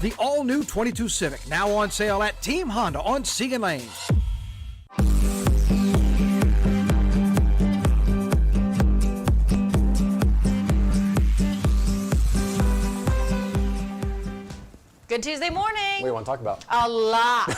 The all-new 22 Civic, now on sale at Team Honda on Siegen Lane. Good Tuesday morning. What do you want to talk about? A lot.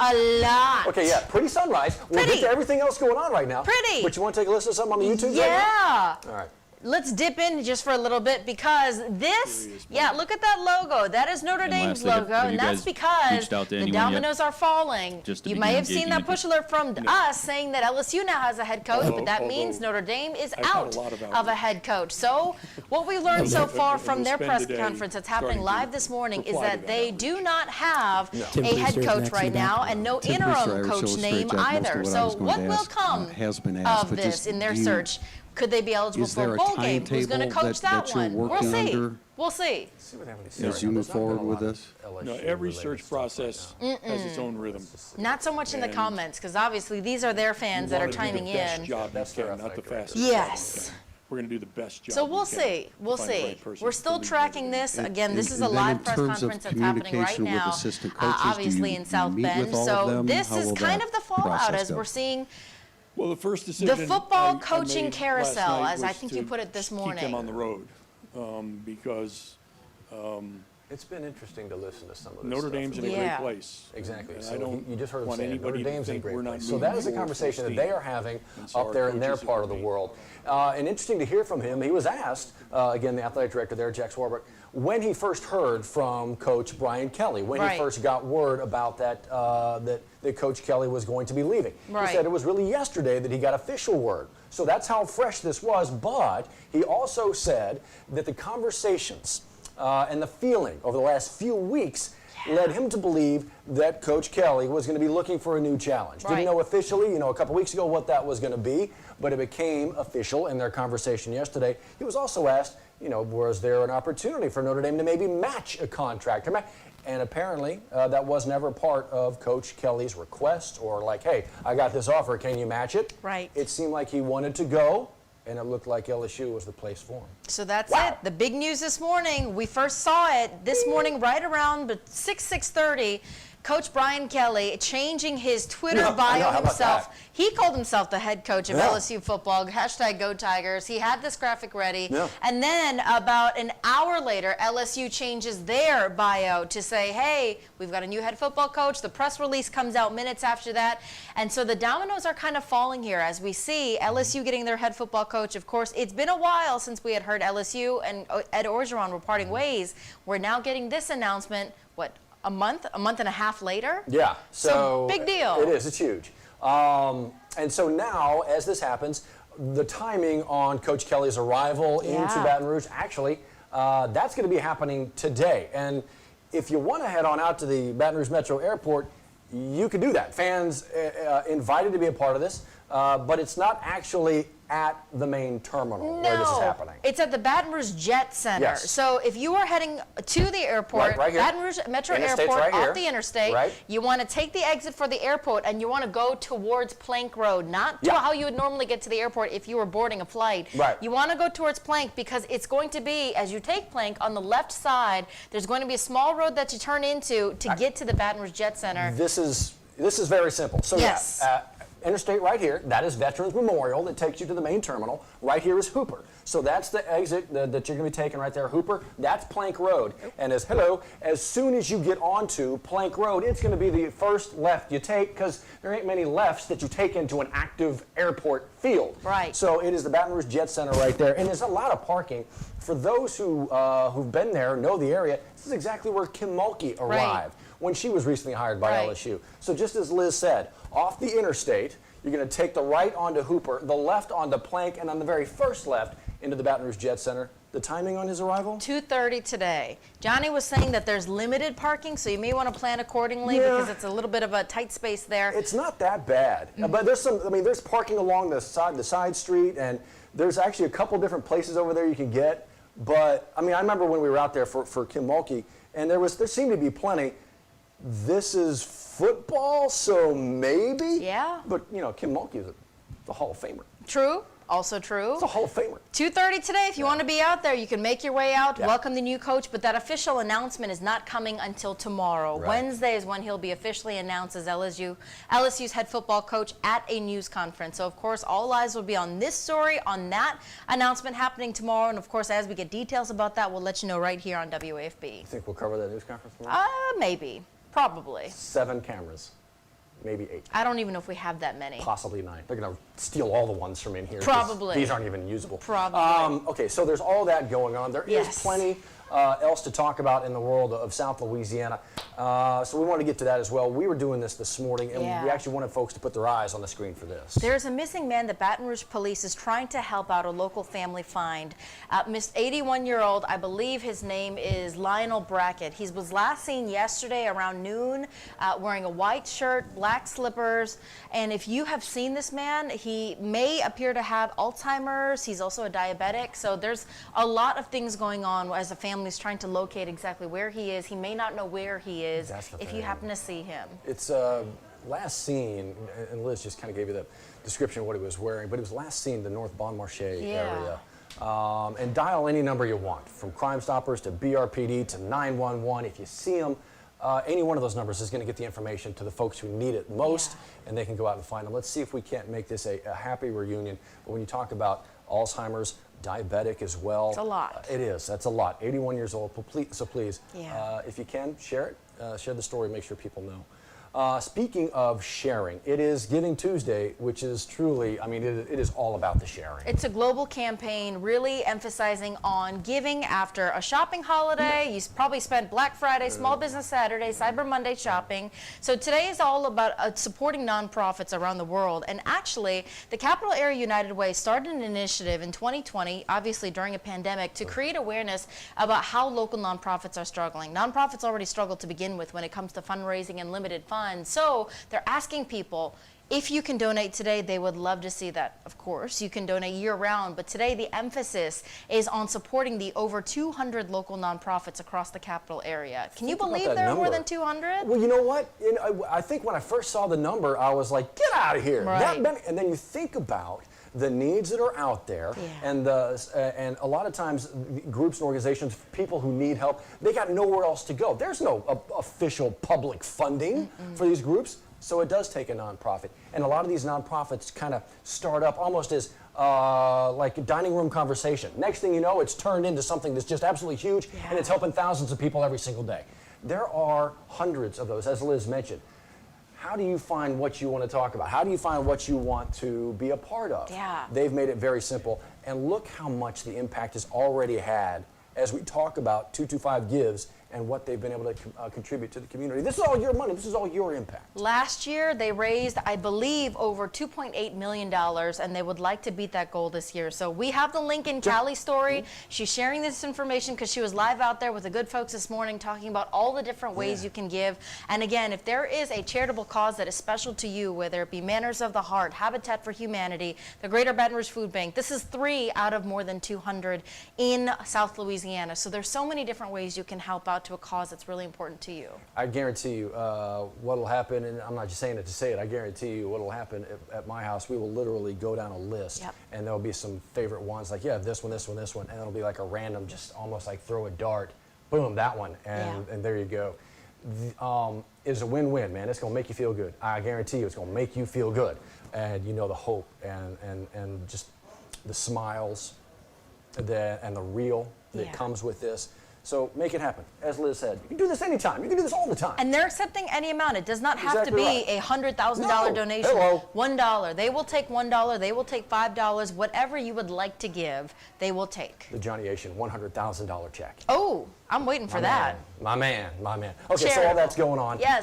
A lot. Okay, yeah, pretty sunrise. We'll get to everything else going on right now. Pretty. But you want to take a listen to something on the YouTube? Yeah. Right now? All right. Let's dip in just for a little bit because this, look at that logo. That is Notre Dame's logo, and that's because the dominoes are falling. You may have seen that push alert from us saying that LSU now has a head coach, but that means Notre Dame is out of a head coach. So what we learned so far from their press conference that's happening live this morning is that they do not have a head coach right now and no interim coach name either. So what will come of this in their search? Could they be eligible for a bowl game? Who's going to coach that one? We'll see. We'll see. As you move forward with this? No, every search process has its own rhythm. Not so much in the comments, because obviously these are their fans that are chiming in. Best job you can, not the fastest. Yes. We're going to do the best job. So we'll see. We'll see. We're still tracking this. Again, this is a live press conference that's happening right now, obviously in South Bend. So this is kind of the fallout as we're seeing. Well, the first decision the football coaching carousel, as I think you put it this morning. Keep them on the road because it's been interesting to listen to some of this Notre Dame's in a great place. Exactly. And so I don't you just heard him want say anybody Notre Dame's to in a think great we're not place. So that is a conversation that they are having up there in their part of the world. And interesting to hear from him. He was asked, again, the athletic director there, Jack Swarbrick, when he first heard from Coach Brian Kelly, when he first got word about that, that Coach Kelly was going to be leaving. He said it was really yesterday that he got official word. So that's how fresh this was. But he also said that the conversations and the feeling over the last few weeks led him to believe that Coach Kelly was going to be looking for a new challenge. Didn't know officially, a couple weeks ago what that was going to be, but it became official in their conversation yesterday. He was also asked, was there an opportunity for Notre Dame to maybe match a contract? And apparently that was never part of Coach Kelly's request or like, hey, I got this offer, can you match it? Right. It seemed like he wanted to go, and it looked like LSU was the place for him. So that's it. The big news this morning. We first saw it this morning right around 6:30. Coach Brian Kelly changing his Twitter bio himself. He called himself the head coach of LSU football, #GoTigers. He had this graphic ready. And then about an hour later, LSU changes their bio to say, hey, we've got a new head football coach. The press release comes out minutes after that. And so the dominoes are kind of falling here as we see LSU getting their head football coach. Of course, it's been a while since we had heard LSU and Ed Orgeron were parting ways. We're now getting this announcement, a month and a half later? Yeah. So big deal. It is. It's huge. And so now, as this happens, the timing on Coach Kelly's arrival into Baton Rouge, actually, that's going to be happening today. And if you want to head on out to the Baton Rouge Metro Airport, you can do that. Fans invited to be a part of this, but it's not actually at the main terminal where this is happening. It's at the Baton Rouge Jet Center. Yes. So if you are heading to the airport, Baton Rouge Metro Airport, off the interstate, you want to take the exit for the airport and you want to go towards Plank Road, not to how you would normally get to the airport if you were boarding a flight. You want to go towards Plank because it's going to be, as you take Plank, on the left side, there's going to be a small road that you turn into to get to the Baton Rouge Jet Center. This is very simple. So interstate right here, that is Veterans Memorial that takes you to the main terminal. Right here is Hooper. So that's the exit that you're going to be taking right there. Hooper, that's Plank Road. And as soon as you get onto Plank Road, it's going to be the first left you take because there ain't many lefts that you take into an active airport field. So it is the Baton Rouge Jet Center right there. And there's a lot of parking. For those who've been there, know the area, this is exactly where Kim Mulkey arrived when she was recently hired by LSU. So just as Liz said, off the interstate, you're going to take the right onto Hooper, the left onto Plank, and on the very first left into the Baton Rouge Jet Center. The timing on his arrival? 2:30 today. Johnny was saying that there's limited parking, so you may want to plan accordingly because it's a little bit of a tight space there. It's not that bad, but there's there's parking along the side street, and there's actually a couple different places over there you can get. But I remember when we were out there for Kim Mulkey, and there seemed to be plenty. This is football, so maybe. Yeah. But Kim Mulkey is the Hall of Famer. True. Also true. It's a Hall of Famer. 2:30 today. If you want to be out there, you can make your way out. Yeah. Welcome the new coach. But that official announcement is not coming until tomorrow. Right. Wednesday is when he'll be officially announced as LSU's head football coach at a news conference. So, of course, all eyes will be on this story, on that announcement happening tomorrow. And, of course, as we get details about that, we'll let you know right here on WAFB. You think we'll cover that news conference tomorrow? Maybe. Probably. 7 cameras. Maybe 8. I don't even know if we have that many. Possibly 9. They're going to steal all the ones from in here. Probably. These aren't even usable. Probably. Okay, so there's all that going on. There is plenty else to talk about in the world of South Louisiana. So we want to get to that as well. We were doing this morning, and we actually wanted folks to put their eyes on the screen for this. There's a missing man that Baton Rouge Police is trying to help out a local family find. Missed 81-year-old, I believe his name is Lionel Brackett. He was last seen yesterday around noon wearing a white shirt, black slippers, and if you have seen this man, he may appear to have Alzheimer's. He's also a diabetic, so there's a lot of things going on as a family is trying to locate exactly where he is. He may not know where he is if you happen to see him. It's last seen, and Liz just kind of gave you the description of what he was wearing, but it was last seen the North Bon Marché area. And dial any number you want, from Crime Stoppers to BRPD to 911. If you see him, any one of those numbers is going to get the information to the folks who need it most, and they can go out and find them. Let's see if we can't make this a happy reunion. But when you talk about Alzheimer's, diabetic as well. It's a lot. It is. That's a lot. 81 years old. So please, if you can, share it. Share the story. Make sure people know. Speaking of sharing, it is Giving Tuesday, which is truly, I mean, it is all about the sharing. It's a global campaign really emphasizing on giving after a shopping holiday. You probably spent Black Friday, Small Business Saturday, Cyber Monday shopping. So today is all about supporting nonprofits around the world. And actually, the Capital Area United Way started an initiative in 2020, obviously during a pandemic, to create awareness about how local nonprofits are struggling. Nonprofits already struggle to begin with when it comes to fundraising and limited funds. So they're asking people, if you can donate today, they would love to see that. Of course, you can donate year-round, but today the emphasis is on supporting the over 200 local nonprofits across the capital area. Can you believe there are more than 200? Well, you know what? I think when I first saw the number, I was like, get out of here. Right. And then you think about the needs that are out there, and a lot of times groups and organizations, people who need help, they got nowhere else to go. There's no official public funding for these groups, so it does take a nonprofit. And a lot of these nonprofits kind of start up almost as like a dining room conversation. Next thing you know, it's turned into something that's just absolutely huge, and it's helping thousands of people every single day. There are hundreds of those, as Liz mentioned. How do you find what you want to talk about? How do you find what you want to be a part of? They've made it very simple. And look how much the impact has already had as we talk about 225 Gives and what they've been able to contribute to the community. This is all your money. This is all your impact. Last year, they raised, I believe, over $2.8 million, and they would like to beat that goal this year. So we have the link in Callie's story. She's sharing this information because she was live out there with the good folks this morning talking about all the different ways you can give. And again, if there is a charitable cause that is special to you, whether it be Manners of the Heart, Habitat for Humanity, the Greater Baton Rouge Food Bank, this is 3 out of more than 200 in South Louisiana. So there's so many different ways you can help out to a cause that's really important to you. I guarantee you what will happen, and I'm not just saying it to say it, I guarantee you what will happen at my house, we will literally go down a list, and there'll be some favorite ones, like, this one, this one, this one, and it'll be like a random, just almost like throw a dart, boom, that one, and there you go. It's a win-win, man. It's going to make you feel good. I guarantee you it's going to make you feel good. And you know the hope and just the smiles and the real that comes with this. So make it happen. As Liz said, you can do this anytime. You can do this all the time. And they're accepting any amount. It does not have to be a $100,000 donation. $1. They will take $1. They will take $5. Whatever you would like to give, they will take. The Johnny Asian $100,000 check. Oh, I'm waiting for that. My man. Okay, so all that's going on. Yes.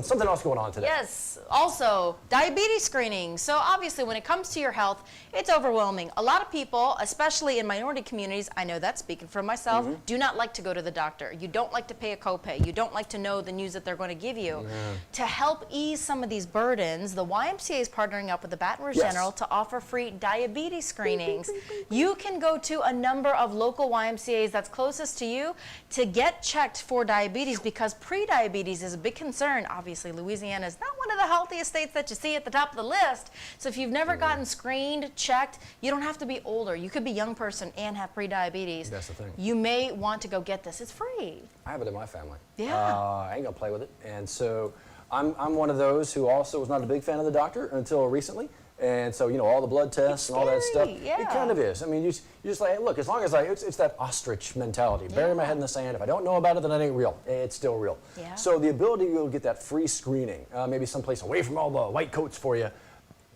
Something else going on today. Yes. Also, diabetes screening. So obviously, when it comes to your health, it's overwhelming. A lot of people, especially in minority communities, I know that speaking for myself, do not like to go to the doctor. You don't like to pay a copay. You don't like to know the news that they're going to give you. To help ease some of these burdens, the YMCA is partnering up with the Baton Rouge General to offer free diabetes screenings. You can go to a number of local YMCAs that's closest to you to get checked checked for diabetes because pre-diabetes is a big concern. Obviously, Louisiana is not one of the healthiest states that you see at the top of the list. So if you've never gotten screened, checked, you don't have to be older. You could be a young person and have pre-diabetes. That's the thing. You may want to go get this. It's free. I have it in my family. Yeah. I ain't gonna play with it. And so I'm one of those who also was not a big fan of the doctor until recently. And so, you know, all the blood tests and all that stuff, yeah. it kind of is. I mean, you just like, hey, look, as long as it's that ostrich mentality. Bury my head in the sand. If I don't know about it, then it ain't real. It's still real. Yeah. So the ability to go get that free screening, maybe someplace away from all the white coats for you,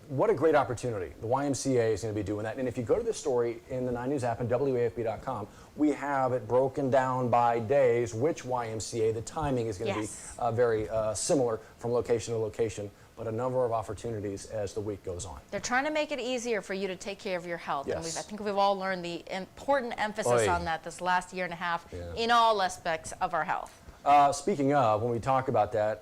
what a great opportunity. The YMCA is going to be doing that. And if you go to this story in the 9 News app and WAFB.com, we have it broken down by days, which YMCA. The timing is going to be very similar from location to location, but a number of opportunities as the week goes on. They're trying to make it easier for you to take care of your health. Yes. And I think we've all learned the important emphasis on that this last year and a half in all aspects of our health. Speaking of, when we talk about that,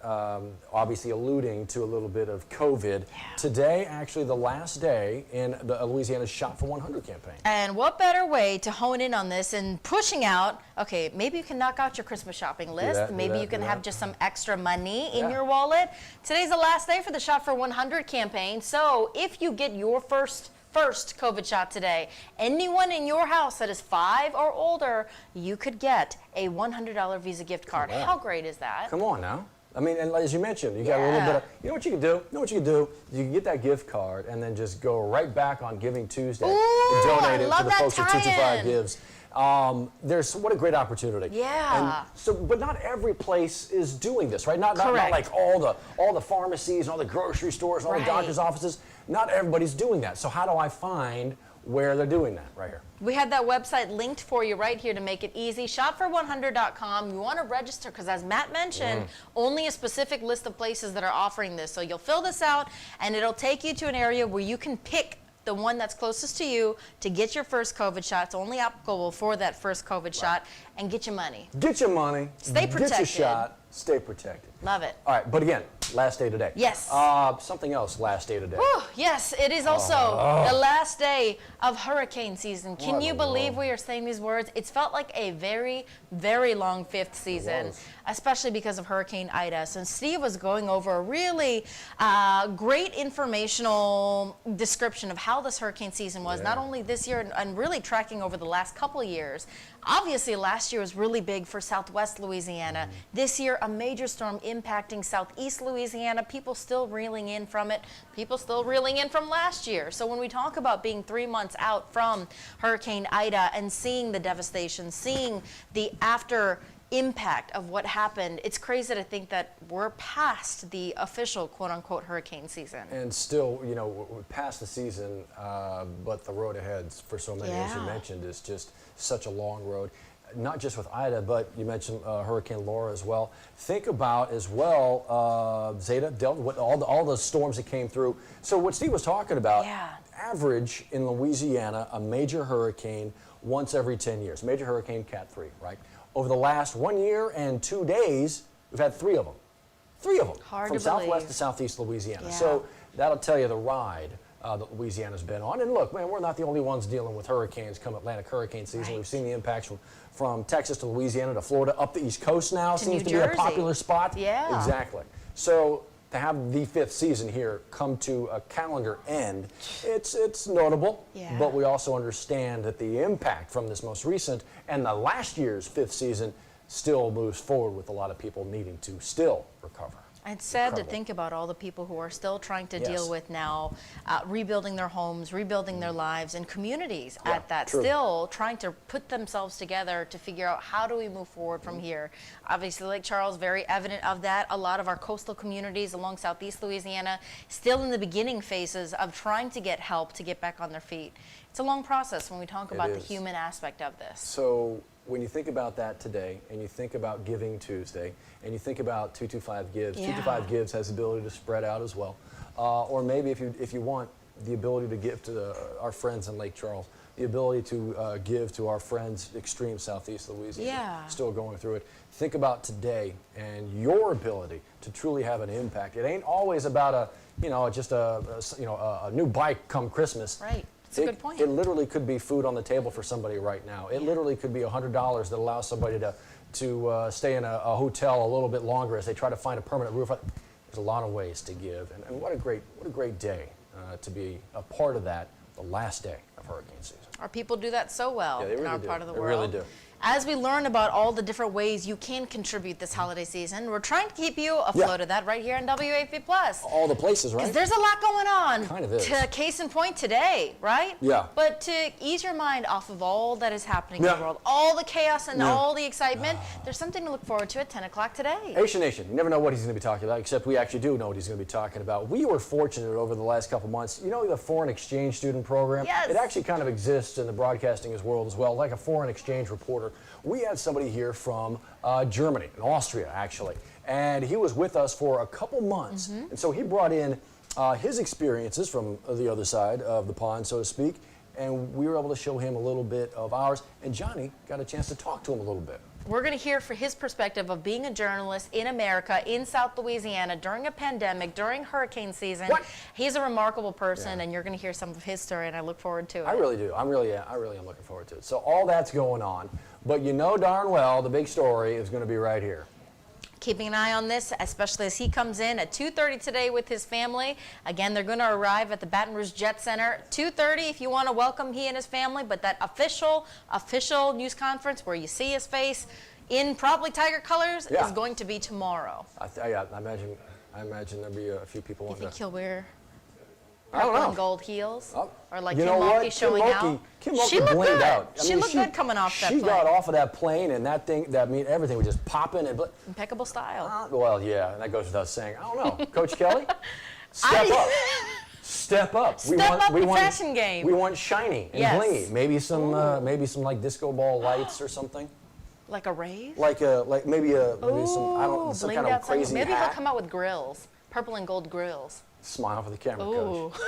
obviously alluding to a little bit of COVID, today actually the last day in the Louisiana's Shot for 100 campaign. And what better way to hone in on this and pushing out, okay, maybe you can knock out your Christmas shopping list. Maybe you can have just some extra money in your wallet. Today's the last day for the Shot for 100 campaign. So if you get your first COVID shot today, anyone in your house that is 5 or older, you could get a $100 Visa gift card. How great is that? Come on now. I mean, and as you mentioned, you got a little bit of, you know what you can do? You know what you can do? You can get that gift card and then just go right back on Giving Tuesday and donate it to the folks at 225 Gives. What a great opportunity. Yeah. And so, but not every place is doing this, right? Not like all the pharmacies and all the grocery stores and all the doctor's offices. Not everybody's doing that. So how do I find where they're doing that right here? We have that website linked for you right here to make it easy. Shopfor100.com. You want to register because, as Matt mentioned, only a specific list of places that are offering this. So you'll fill this out, and it'll take you to an area where you can pick the one that's closest to you to get your first COVID shot. It's only applicable for that first COVID shot, and get your money. Get your money. Stay protected. Get your shot. Stay protected. Love it. All right, but again, last day today. Yes. Something else, last day today. Whew, yes, it is also the last day of hurricane season. Can you believe we are saying these words? It's felt like a very, very long 5th season, especially because of Hurricane Ida. And Steve was going over a really great informational description of how this hurricane season was, not only this year and really tracking over the last couple of years. Obviously, last year was really big for Southwest Louisiana. This year, a major storm impacting Southeast Louisiana. People still reeling in from it. People still reeling in from last year. So when we talk about being 3 months out from Hurricane Ida and seeing the devastation, seeing the after impact of what happened, it's crazy to think that we're past the official quote-unquote hurricane season. And still, you know, we're past the season, but the road ahead for so many, as you mentioned, is just such a long road. Not just with Ida, but you mentioned Hurricane Laura as well. Think about as well, Zeta dealt with all the storms that came through. So what Steve was talking about, average in Louisiana, a major hurricane once every 10 years. Major hurricane Cat 3, right? Over the last 1 year and 2 days, we've had 3 of them. 3 of them. Hard from to Southwest believe. to Southeast Louisiana. So that'll tell you the ride that Louisiana's been on. And look, man, we're not the only ones dealing with hurricanes come Atlantic hurricane season. We've seen the impacts from Texas to Louisiana to Florida, up the East Coast now. Seems to be a popular spot. Yeah. Exactly. So to have the 5th season here come to a calendar end, it's notable, but we also understand that the impact from this most recent and the last year's 5th season still moves forward with a lot of people needing to still recover. It's sad to think about all the people who are still trying to deal with now rebuilding their homes, rebuilding their lives, and communities at that, still trying to put themselves together to figure out how do we move forward from here. Obviously, Lake Charles, very evident of that. A lot of our coastal communities along Southeast Louisiana still in the beginning phases of trying to get help to get back on their feet. It's a long process when we talk about the human aspect of this. So when you think about that today, and you think about Giving Tuesday, and you think about 225 Gives, 225 Gives has the ability to spread out as well. Or maybe if you want the ability to give to our friends in Lake Charles, the ability to give to our friends extreme Southeast Louisiana, still going through it. Think about today and your ability to truly have an impact. It ain't always about just a new bike come Christmas. Right. That's a good point. It literally could be food on the table for somebody right now. It literally could be $100 that allows somebody to stay in a hotel a little bit longer as they try to find a permanent roof. There's a lot of ways to give, and what a great day to be a part of that, the last day of hurricane season. Our people do that so well in our part of the world. They really do. As we learn about all the different ways you can contribute this holiday season, we're trying to keep you afloat of that right here on WAFB Plus. All the places, right? Because there's a lot going on. Kind of is. Case in point today, right? Yeah. But to ease your mind off of all that is happening in the world, all the chaos and all the excitement, there's something to look forward to at 10 o'clock today. Asian Nation, you never know what he's going to be talking about, except we actually do know what he's going to be talking about. We were fortunate over the last couple months. You know the foreign exchange student program? Yes. It actually kind of exists in the broadcasting world as well, like a foreign exchange reporter. We had somebody here from Germany, and Austria actually, and he was with us for a couple months, and so he brought in his experiences from the other side of the pond, so to speak, and we were able to show him a little bit of ours, and Johnny got a chance to talk to him a little bit. We're going to hear from his perspective of being a journalist in America, in South Louisiana, during a pandemic, during hurricane season. What? He's a remarkable person, and you're going to hear some of his story, and I look forward to it. I really do. I really am looking forward to it. So all that's going on, but you know darn well the big story is going to be right here. Keeping an eye on this, especially as he comes in at 2:30 today with his family. Again, they're going to arrive at the Baton Rouge Jet Center. 2:30 if you want to welcome he and his family, but that official news conference where you see his face in probably Tiger colors is going to be tomorrow. I imagine there'll be a few people You on think that. he'll wear I don't purple know. and gold heels? Or like You Kim know what? Mulkey showing out? Kim Mulkey She looked blinged good. out. I She mean, looked good coming off that plane. She got off of that plane, and everything was just popping. Impeccable style. Well, yeah, and that goes without saying. I don't know. Coach Kelly, step up. Step up. Step up the fashion game. We want shiny and Yes. blingy. Maybe some like disco ball lights or something. Like a rave? Like maybe some Blinged kind of out crazy Maybe hat. he'll come out with grills. Purple and gold grills. Smile for the camera, Ooh. Coach.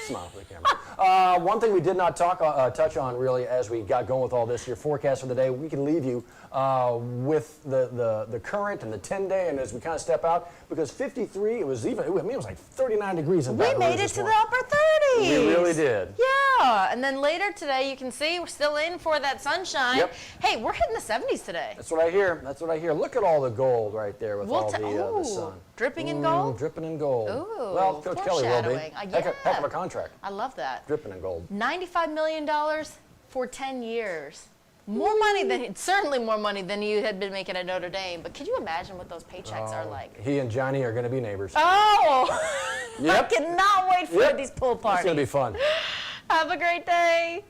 Smile for the camera. One thing we did not touch on really as we got going with all this, your forecast for the day, we can leave you with the current and the 10-day, and as we kind of step out, because 53, it was like 39 degrees in Baton We Rouge made it this to the morning. upper 30s. We really did. Yeah, and then later today, you can see we're still in for that sunshine. Yep. Hey, we're hitting the 70s today. That's what I hear. Look at all the gold right there with all the sun. Dripping in gold? Dripping in gold. Ooh, Well, Coach Kelly will be. foreshadowing. Heck of a contract. I love that. Dripping in gold. $95 million for 10 years. Certainly more money than you had been making at Notre Dame. But could you imagine what those paychecks are like? He and Johnny are going to be neighbors. Oh, Yep. I cannot wait for these pool parties. It's going to be fun. Have a great day.